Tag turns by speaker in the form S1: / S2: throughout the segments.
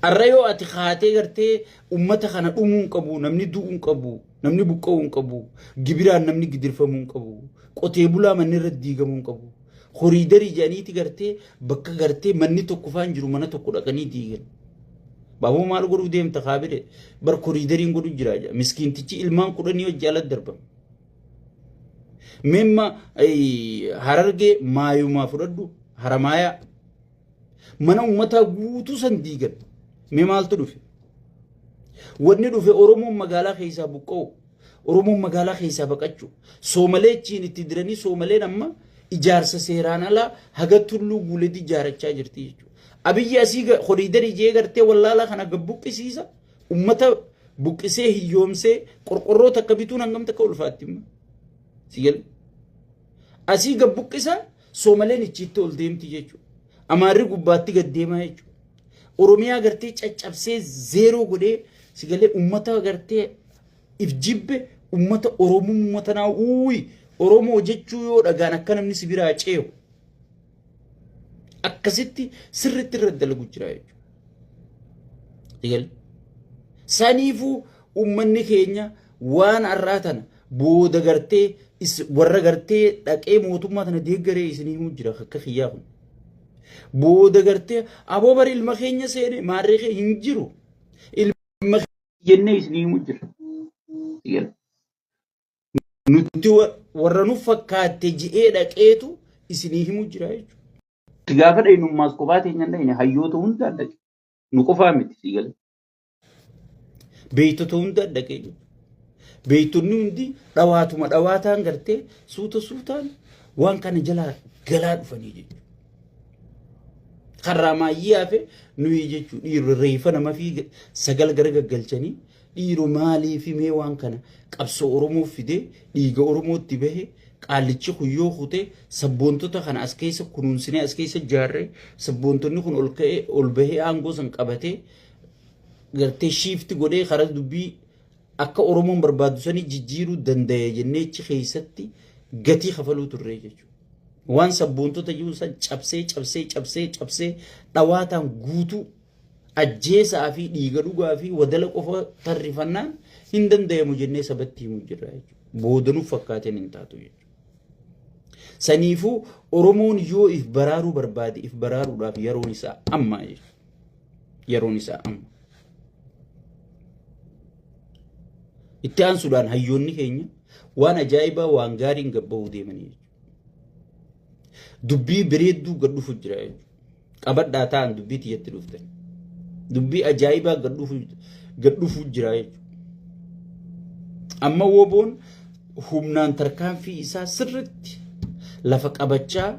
S1: Arrayoo ati kaatee gartee ummata kana dhumuun qabu, namni du'uun qabu, namni buqqa'uun qabu, gibiraan namni gidirfamuun qabu, qotee bulaa manni irratti diigamuun qabu. Horiidarii jedhaniiti gartee bakka gartee manni tokko faan jiru mana tokko dhaqanii diigan. Baaboo maal godhuu deemta kaabire bar horiidariin godhu jira jaa miskiintichi ilmaan 10 wajji ala darbama. Memma harargee maayumaa fudhadhu haramaaya mana ummataa guutuu san diigan. Mee maaltu dhufe? Wanni dhufe Oromoon magaalaa keessaa buqqa'u, Oromoon magaalaa keessaa baqachuu, Soomalee achiin itti diranii Soomaleen amma ijaarsa seeraan alaa haga tulluu guuletti ijaarachaa jirti jechuudha. Abiyyi asii horiidarii jee gartee wallaalaa kana gabbuqqisiisa. Ummata buqqisee hiyyoomsee qorqorroo takka bituun hangam takka ulfaatti immoo. Sigal asii gabbuqqisa Soomaleen ichiitti ol deemti jechuudha. Amaarri gubbaatti gad deemaa jechuudha. Oromiyaa gartee caccabsee zeeroo godhee sigalee ummata gartee if jibbe ummata Oromoo ummata naa Oromoo jechuu yoo dhagaan akka namni sibiraa ceewu. Akkasitti sirriitti irra dalagu jira jechuudha. Sigal saniifuu ummanni keenya waan har'aa tana booda gartee warra gartee dhaqee mootummaa tana deeggaree isinii himuu jira akka kiyyaa kun. Booda gartee aboo bari ilma keenya seene maarree kee hin jiru. Ilma jennee isinii himuu jira. Sigal nuti warra nu fakkaatte ji'ee dhaqeetu isinii himuu jira jechuudha. Gaafa dhayinummaas qofaa teenya dhayine hayyoota hunda dhaqe. Nu qofaa miti sigal. Beeytota hunda dhaqee jiru. Beeytonni hundi dhawaatuma dhawaataan gartee suuta suutaan waan kana jalaa galaa dhufanii jechuudha. Karraa maayyii hafe nuyi jechuudha. Dhiirri reefa nama fi sagal gara gaggalchanii dhiiru maalii fi mee waan kana qabsoo Oromoo fidee dhiiga Oromootti bahe qaallichi kuyyoo kutee sabboontota kana as keessa kunuunsinee as keessa jaarree sabboontonni kun ol ka'ee ol bahee aangoo san qabatee gartee shiifti godhee karaa dubbii akka Oromoon barbaadu sanii jijjiiruu danda'e jenneechi keessatti gatii kafaluu turre jechuudha. Waan sabboontota jiru san cabsee dhawaataan guutuu ajjeesaa fi dhiiga dhugaa fi wadala qofa tarrifannaan hin danda'amu jennee sabatti himuu jirra jechuudha. Boodanuuf fakkaateen hin taatu jechuudha. Saniifuu Oromoon yoo if baraaruu barbaade if baraaruudhaaf yeroon isaa amma jechuudha. Yeroon isaa amma. Itti aansuudhaan hayyoonni keenya waan ajaa'ibaa waan gaariin gabbahuu deemanii jechuudha. Dubbii bireedduu gad dhufu jira jechuudha. Qabadhaa ta'an dubbii tiyyatti dhuftan. Dubbii ajaa'ibaa gad dhufu jira jechuudha. Amma woboon humnaan tarkaanfii isaa sirriitti lafa qabachaa,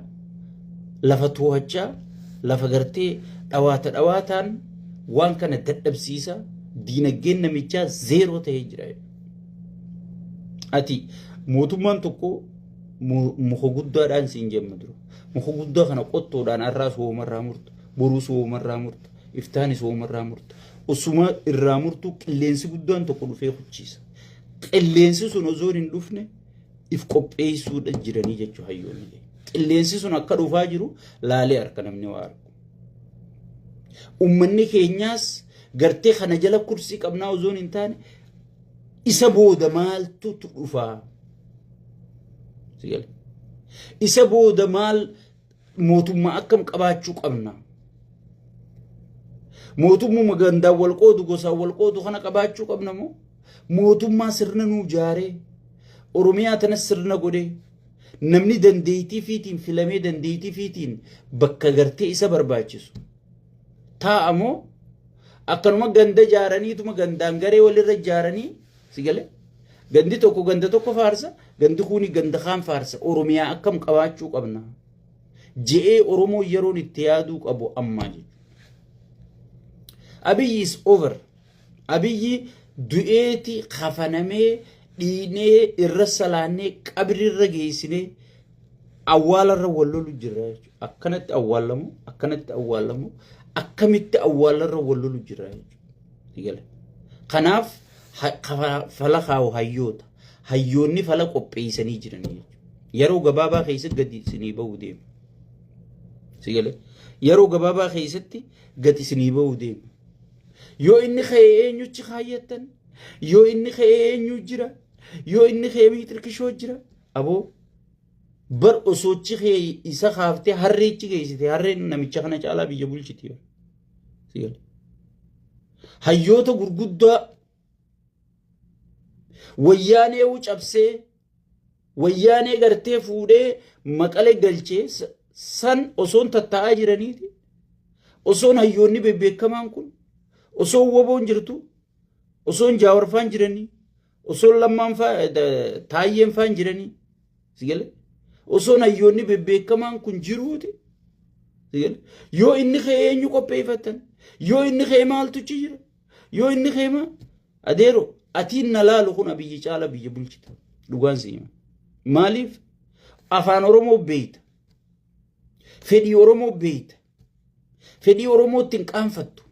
S1: lafa to'achaa, lafa gartee dhawaataan waan kana dadhabsiisa diinagdeen namichaa zeeroo ta'ee jira. Ati mootummaan tokko muka guddaadhaan siin jemma dura. Muka guddaa kana qottoodhaan har'aas hoomarraa murta, boruus hoomarraa murta, iftaanis hoomarraa murta. Osuma irraa murtu qilleensi guddaan tokko dhufee hucciisa. Qilleensi sun osoo hin dhufne if qopheessuudha jiranii jechuudha hayyoonni. Qilleensi sun akka dhufaa jiru laalee harka namni waa argu. Uummanni keenyaas gartee kana jala kursii qabnaa osoo hin taane isa booda maaltu dhufaa? Isa booda maal mootummaa akkam qabaachuu qabna? Mootummaa gandaan wal qoodu gosaan wal qoodu kana qabaachuu qabna moo? Mootummaa sirna nuu jaaree Oromiyaa tanas sirna godhee namni dandeettii fiitiin filamee dandeettii fiitiin bakka gartee isa barbaachisu taa'amoo akkanuma ganda jaaraniituma gandaan garee walirra jaaranii sigale gandi tokko ganda tokko faarsa gandi kuni ganda kaan faarsa Oromiyaa akkam qabaachuu qabna je'ee Oromoo yeroon itti yaaduu qabu ammaa jechuudha. Abiyyi is over. Abiyyi du'eeti kafanamee dhiinee irra salaannee qabrirra geessinee awwaalarra wallolu jira jechuudha. Akkanatti awwaalamu akkamitti awwaalarra wallolu jira jechuudha. Kanaaf fala kaa'u hayyoota. Hayyoonni fala qopheessanii jiranii jechuudha. Yeroo gabaabaa keessatti gadi isinii bahuu deema. Sigale yeroo gabaabaa keessatti gadi isinii bahuu deema. yoo inni ka'ee eenyuchi kaayyattan yoo inni ka'ee eenyu jira yoo inni ka'ee miixirkishoo jira aboo bar osoochi ka'ee isa kaaftee harreechi geessite harreen namicha kana caalaa biyya bulchiti sigal hayyoota gurguddaa wayyaanee uu cabsee wayyaanee gartee fuudhee maqalee galchee san osoon tattaa'aa jiraniiti osoon hayyoonni bebbeekamaan kun osoon woboon jirtu osoon jaawarfaan jiranii osoon lammaan taayyeen faan jiranii sigale osoon hayyoonni bebbeekamaan kun jiruuti sigale yoo inni ka'ee eenyu qopheeffatan yoo inni ka'ee maaltuchi jira yoo inni ka'ee maal adeero atiin na laalu kun abiyyi caala biyya bulchita dhugaan siima maaliif afaan oromoo beeyta fedhii oromoo beeyta fedhii oromootti hin qaanfattu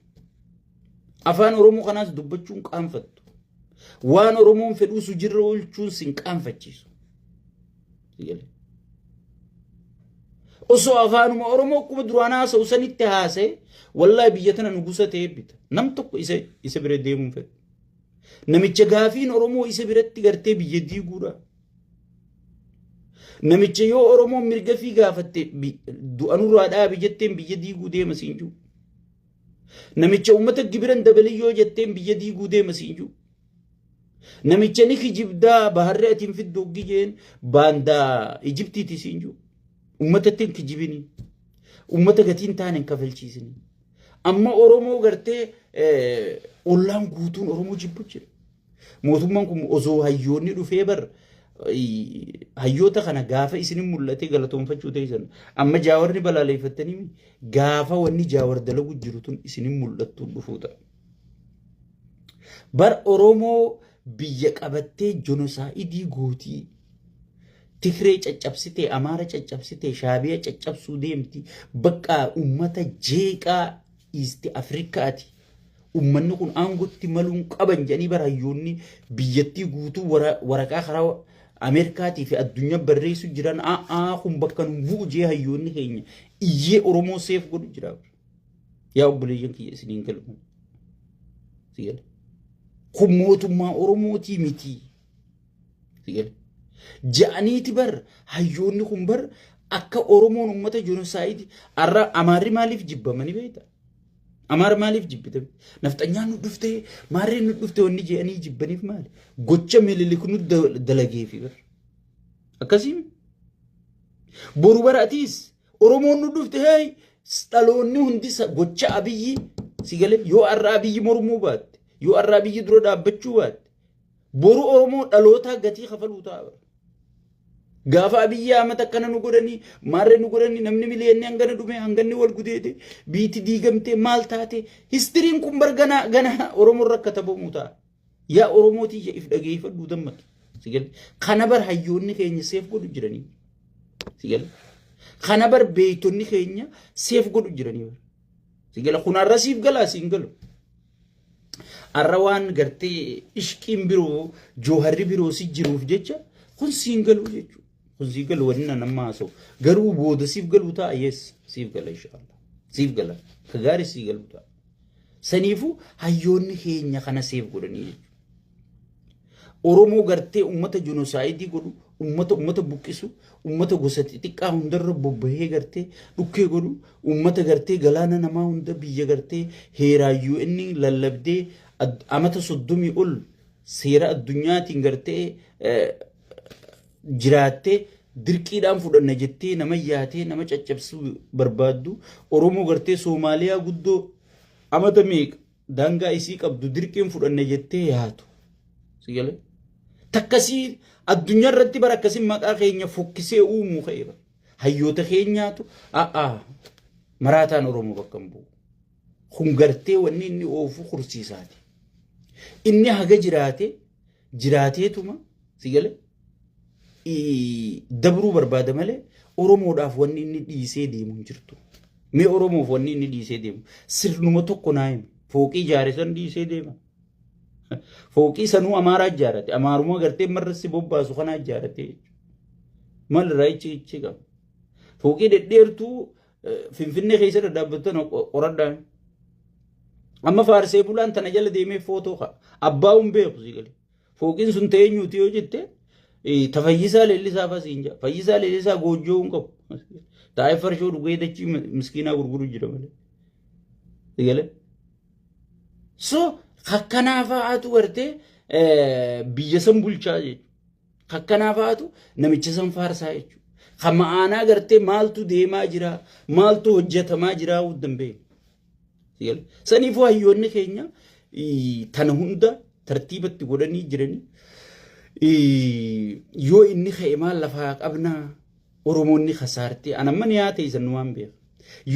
S1: afaan oromoo kanaas dubbachuun qaanfattu waan oromoon fedhuu sujirra oolchuun sin qaanfachiisu osoo afaanuma oromoo akkuma duraan haasa'u sanitti haasa'e wallaahi biyya tana nugusa ta'ee bita nam tokko isa bira deemuun fedhu namicha gaafiin oromoo isa biratti gartee biyya diiguudha namicha yoo oromoon mirga fi gaafatte du'anurraa dhaabi jetteen biyya diiguu deema siin jiru namicha ummata gibiran dabalii yoo jetteen biyya diiguu deema siin jiru namicha ni kijibdaa baharri atiin fiddoggi jeen baandaa Ijiptiiti siin jiru ummatatti hin kijibini ummata gatiin taane hin kafalchiisini amma oromoo gartee ollaan guutuun oromoo jibbu jira mootummaan kun osoo hayyoonni dhufee bar hayyoota kana gaafa isinin mul'ate galatoonfachuu ta'an amma jaawarni balaaleeffatanii gaafa wanni jaawar dalagu jiru tun isinin mul'attu dhufuudha bar oromoo biyya qabattee jonosaayidii gootii Tigree caccabsitee Amaara caccabsitee Shaabiyaa caccabsuu deemti bakka ummata jeeqaa East Afrikaati ummanni kun aangotti maluun qaban jedhanii barayyoonni biyyattii guutuu waraqaa karaa Ameerikaatii fi addunyaa barreessu jiran kun bakka nu bu'u jee hayyoonni keenya iyyee oromoo seef godhu jira yaa obboleeyyan kiyya isiniin galmu sigale kun mootummaa oromootii miti sigale ja'aniiti bar hayyoonni kun bar akka oromoon ummata jenosaayidii arra amaarri maaliif jibbamanii beekta amaar maaliif jibbite nafxanyaan nu dhufte maarreen nu dhufte wanni je'anii jibbaniif maali gocha mililik nu dalageefi bar akkasii boru baratiis oromoon nu dhufte hey dhaloonni hundi gocha abiyyi sigale yoo arra abiyyi mormuu baatte yoo arra abiyyi dura dhaabbachuu baatte boru oromoo dhaloota gatii kafaluu ta'a gaafa abiyyi amata kana nu godhanii maarree nu godhanii namni miliyoonni hangana dhume hanganni wal gudeete biiti diigamtee maal taate histiriin kun gana oromoo rakkatabamu ta'a yaa oromootii if dhageeffadhuu dammaqi sigale kana bar hayyoonni keenya seef godhu jiranii sigale kana bar beeytonni keenya seef godhu jiranii sigale kun arra siif galaa siin galu arra waan gartee ishqiin biroo jooharri biroo si jiruuf jecha kun siin galu jechuudha kun galu wanna nama so garuu booda siif galu ta'a yes siif gala inshallah siif gala kagaari siif galu ta'a saniifu hayyoonni keenya kana seef godhanii oromoo gartee ummata jenosaayidii godhu ummata buqqisu ummata gosa xixiqqaa hundarra bobbahee gartee dhukkee godhu ummata gartee galaana namaa hunda biyya gartee heeraayyuu inni lallabdee amata 30 ol seera addunyaatiin gartee jiraattee dirqiidhaan fudhanna jettee nama yaatee nama caccabsuu barbaaddu oromoo gartee Soomaaliyaa guddoo amata meeqa daangaa isii qabdu dirqiin fudhanna jettee yaatu sigale takkasii addunyaa irratti bara akkasiin maqaa keenya fokkisee uumuu ka'eera hayyoota keenyaatu maraataan oromoo bakka hin bu'u kun gartee wanni inni oofu kursiisaati inni haga jiraateetuma sigale dabruu barbaada malee oromoodhaaf wanni inni dhiisee deemu hin jirtu mee oromoof wanni inni dhiisee deemu sirnuma tokko naa himu fooqii ijaare san dhiisee deema fooqii sanuu amaaraa ijaarate amaaruma gartee marrasi bobbaasu kanaa ijaarate malirraa ichi qaba fooqii dhedheertuu finfinnee keessa dhadhaabbattan qoradhaan amma faarsee bulaan tana jala deemee footoo ka'a abbaa hin beeku si galee fooqiin sun teenyuuti yoo jette tafayyisaa leellisaa fasiin jaa fayyisaa leellisaa goojjoo hin qabu taa'ee farshoo dhugee dachii miskiinaa gurguru jira malee si galee so kakkanaafaatu gartee biyya san bulchaa jechuudha kakkanaafaatu namicha san faarsaa jechuudha kan ma'aanaa gartee maaltu deemaa jira maaltu hojjetamaa jira danda'e saniifuu hayyoonni keenya tana hunda tartiibatti godhanii jiranii yoo inni ka'e maal lafaa qabnaa oromoonni kasaartee anamma ni haa ta'e sannu waan beeku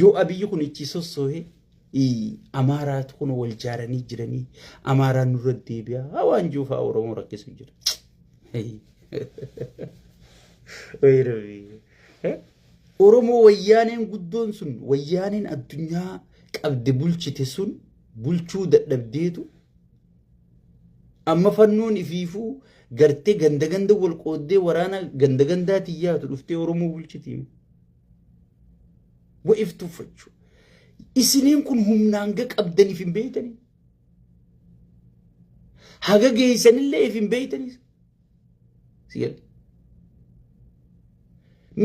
S1: yoo abiyyi kun ichi sossoohe amaaraatu kun wal jaaranii jiranii amaaraan nurra deebi'aa hawaan juufaa oromoo rakkisu jira oromoo wayyaaneen guddoon sun wayyaaneen addunyaa qabde bulchite sun bulchuu dadhabdeetu amma fannoon ifiifuu gartee ganda ganda wal qooddee waraana ganda gandaatiin yaatu dhuftee oromoo bulchiti wa iftuufachuu isiniin kun humnaan ga qabdaniif hin beeytanii haga geeysanillee if hin beeytanii siyal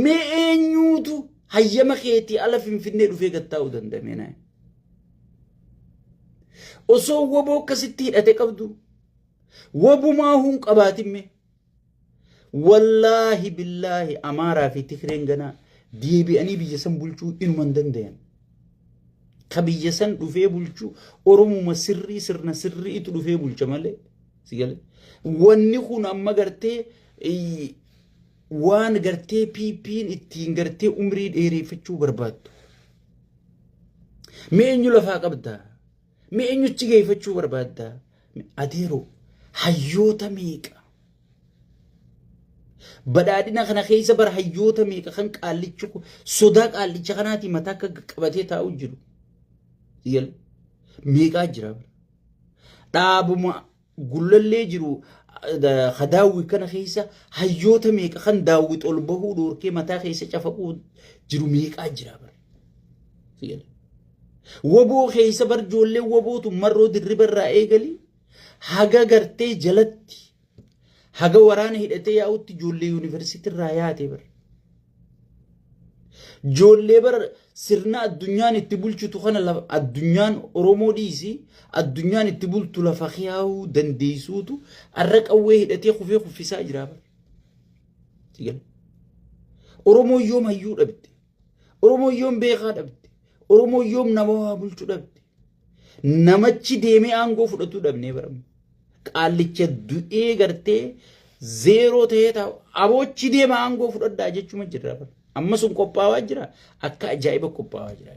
S1: mee eenyuutu hayyama keetii ala finfinnee dhufee gattaa'uu danda'ame naa osoo waboo akkasitti hidhate qabdu wabumaa hun qabaatimme wallaahi billaahi amaaraa fi tikreen ganaa deebi'anii biyya san bulchuu inuman danda'an ka biyya san dhufee bulchuu oromuma sirrii sirna sirriitu dhufee bulcha malee sigale wanni kun amma gartee waan gartee piipiin ittiin gartee umrii dheereeffachuu barbaaddu mee eenyu lafaa qabdaa mee eenyutti geeffachuu barbaaddaa adeeroo hayyoota meeqa badhaadhina kana keessa bara hayyoota meeqa kan qaallichi sodaa qaallicha kanaati mataa akka qabatee taa'u jiru yal meeqaa jira dhaabuma gullallee jiru khadaawwi kana keessa hayyoota meeqa kan daawwit ol bahuu dhoorkee mataa keessa cafaquu jiru meeqaa jira bara yal waboo keessa bar joollee wabootu marroo dirribarraa eegali haga gartee jalatti haga waraana hidhatee yaa'utti joollee yuunivarsiitii irraa yaate bar joollee bar sirna addunyaan itti bulchitu kana addunyaan oromoo dhiisi addunyaan itti bultu lafa khiyaa'uu dandeessuutu arra qawwee hidhatee kufee kuffisaa jira bar oromoo yoom hayyuu dhabde oromoo yoom beekaa dhabde oromoo yoom nama waa bulchu dhabde namachi deemee aangoo fudhatu dhabnee baramu qaallicha du'ee gartee zeeroo ta'ee taa'u aboochi deema aangoo fudhadhaa jechuma jirra bara amma sun qophaawaa jira akka ajaa'iba qophaawaa jira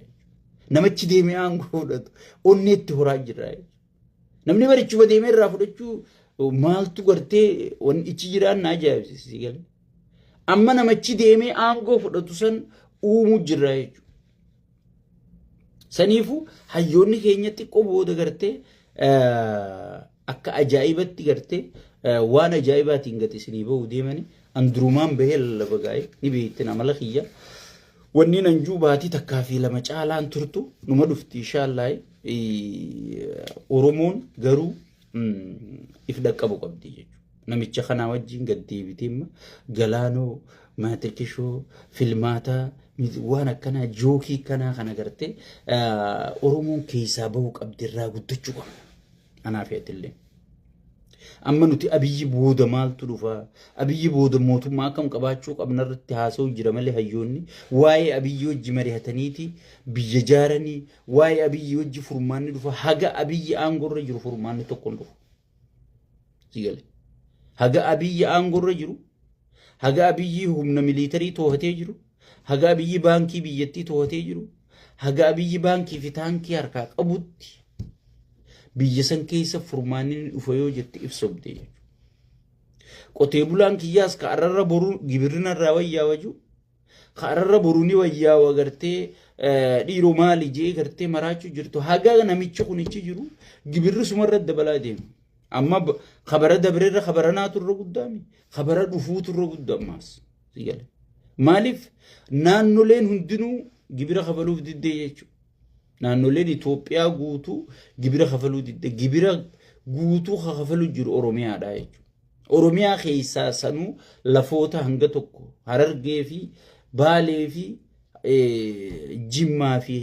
S1: namachi deemee aangoo fudhatu onneetti horaa jira namni barichuma deemee irraa fudhachuu maaltu gartee wan ichi jiraan na ajaa'ibsiisi gale amma namachi deemee aangoo fudhatu san uumuu jirra jechuudha saniifu hayyoonni keenya xiqqoo booda gartee akka ajaa'ibatti gartee waan ajaa'ibaatiin gati isinii bahuu deemani andurumaan bahee lallaba gaa'ee ni beektin amala kiyya wanni nan juu baatii takkaa fi lama caalaan turtu numa dhufti inshaallah oromoon garuu if dhaqqabu qabdi jechuudha namicha kanaa wajjin gad deebiteemma galaanoo maatirkishoo filmaataa waan akkanaa jookii kanaa kana gartee oromoon keessaa bahuu qabdirraa guddachuu qabna anaaf yeetillee amma nuti abiyyi booda maaltu dhufa abiyyi booda mootummaa akkam qabaachuu qabna irratti haasa'u jira malee hayyoonni waa'ee abiyyi wajji mari'ataniiti biyya jaaranii waa'ee abiyyi wajji furmaanni dhufa haga abiyyi aangorra jiru furmaanni tokko hin dhufu sigale haga abiyyi aangorra jiru haga abiyyi humna miliitarii toohatee jiru haga abiyyi baankii biyyattii toohatee jiru haga abiyyi baankii fi taankii harkaa qabutti biyya san keessa furmaanni dhufa yoo jette ibsobde qotee bulaan kiyyaas ka ararra boru gibirrina irraa wayyaa waju ka ararra boru ni wayyaa wagartee dhiiroo maali jee gartee maraachuu jirtu haga namichi kunichi jiru gibirri sumarra dabalaa deemu amma khabara dabreerra khabaranaatu irra guddaami khabara dhufuutu irra guddammaas sigale maaliif naannoleen hundinuu gibira kabaluuf diddee jechuudha naannoleen Itoophiyaa guutuu gibira kafaluu didde gibira guutuu kafaluu jiru Oromiyaadha jechuudha. Oromiyaa keessaa sanuu lafoota hanga tokko Harargee fi Baalee fi Jimmaa fi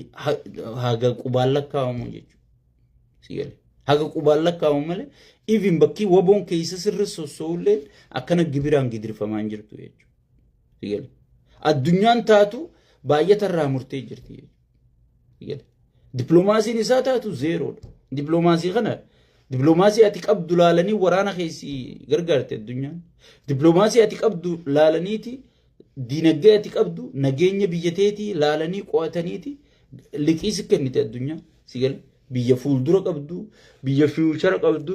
S1: haga qubaan lakkaa'amu jechuudha. Haga qubaan lakkaa'amu malee even bakki waboon keessa sirri sosoolleen akkana gibiraan gidirfamaan jirtu jechuudha. Addunyaan taatu baay'atarraa murtee jirti jechuudha. Diplomaasiin isaa taatu zeeroodha. Diplomaasii kana diplomaasii ati qabdu laalanii waraana keessi gargaarte addunyaan. Diplomaasii ati qabdu laalaniiti dinagdee ati qabdu nageenya biyyateeti laalanii qo'ataniiti liqii si kennite addunyaan. Sigal biyya fuuldura qabdu biyya fiichara qabdu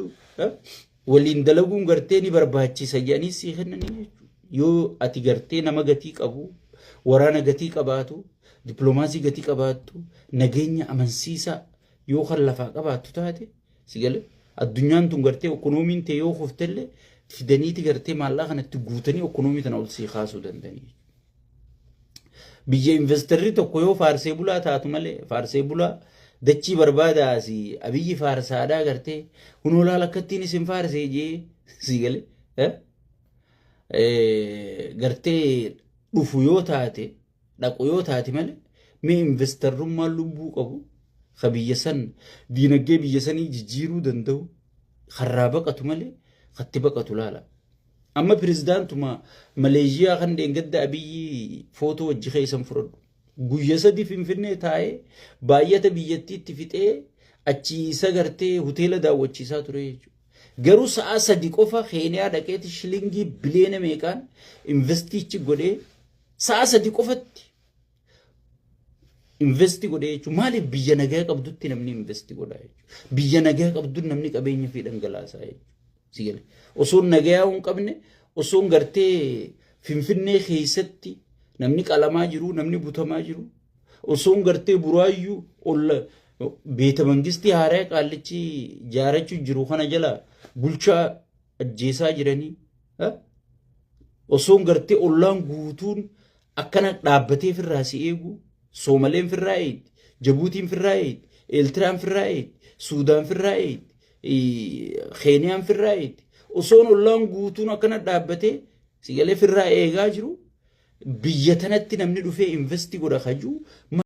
S1: waliin dalaguun gartee ni barbaachisa jedhanii si kennanii jechuudha. Yoo ati gartee nama gatii qabu waraana gatii qabaatu diplomaasii gatii qabaatu nageenya amansiisaa yoo kan lafaa qabaatu taate sigal addunyaan tun gartee ekonomiin ta'e yoo kuftellee fidaniiti gartee maallaa kanatti guutanii ekonomii tana ol sii kaasuu danda'anii. Biyya investarri tokko yoo faarsee bulaa taatu malee faarsee bulaa dachii barbaadaasi abiyyi faarsaadhaa gartee hunolaa lakkattiin isin faarsee jee sigal gartee dhufu yoo taate dhaqu yoo taate malee mee investarrummaa lubbuu qabu ka biyya san diinagdee biyya sanii jijjiiruu danda'u harraa baqatu malee katti baqatu laala. Amma pirezidaantuma Maleeshiyaa kan deengadda abiyyi footoo wajji keessan fudhadhu. Guyya sadi Finfinnee taa'ee baay'ata biyyattiitti fixee achiisa gartee hoteela daawwachiisaa ture jechuudha. Garuu sa'a sadi qofa Keeniyaa dhaqeeti shilingii biliyoona meeqaan investiichi godhee sa'a sadi qofatti investi godhee jechuudha. Maaliif biyya nagaa qabdutti namni investi godhaa jechuudha. Biyya nagaa qabdutti namni qabeenya fi dhangalaasaa jechuudha. Osoon nagaa hin qabne osoon gartee Finfinnee keessatti namni qalamaa jiru namni butamaa jiru osoon gartee buraayyuu olla beeta mangistii haaraa qaallichi jaarachuu jiru kana jala bulchaa ajjeesaa jiranii osoon gartee ollaan guutuun akkana dhaabbatee firraa si eegu Soomaleen firraa eeti Jabuutiin firraa eeti Eeltiraan firraa eeti Suudaan firraa eeti Keeniyaan firraa eeti osoon ollaan guutuun akkana dhaabbatee sigalee firraa eegaa jiru biyya tanatti namni dhufee investi godha kajuu